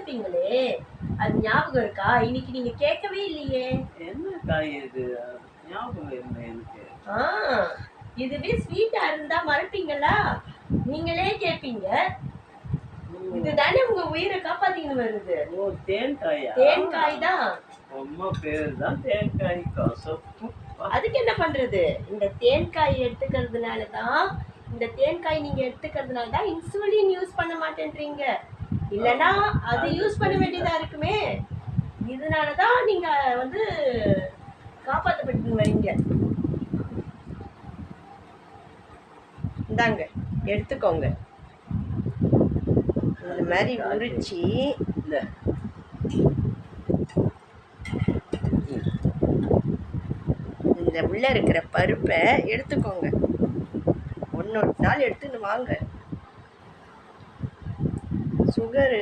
கேட்டிருப்பீங்களே, அது ஞாபகம் இருக்கா? இன்னைக்கு நீங்க கேட்கவே இல்லையே. என்ன காய் இது? ஞாபகம் இல்லை எனக்கு. இதுவே ஸ்வீட்டா இருந்தா மறப்பீங்களா? நீங்களே கேட்பீங்க. இதுதானே உங்க உயிரை காப்பாத்தின்னு வருது. ஓ, தேன்காயா? தேன்காய் தான். அம்மா பேரு தான் தேன்காய். கசப்பு. அதுக்கு என்ன பண்றது? இந்த தேன்காய் எடுத்துக்கிறதுனால தான், இந்த தேன்காய் நீங்க எடுத்துக்கிறதுனால தான் இன்சுலின் யூஸ் பண்ண மாட்டேன்றீங்க. இல்லனா அது யூஸ் பண்ண வேண்டியதா இருக்குமே. இதனால தான் நீங்க வந்து காப்பாற்றப்பட்டு வரீங்க. இந்தாங்க, எடுத்துக்கோங்க. இந்த மாதிரி உரிச்சி இந்த உள்ள இருக்கிற பருப்பை எடுத்துக்கோங்க. ஒன்று நாள் எடுத்துன்னு வாங்க. சுகரு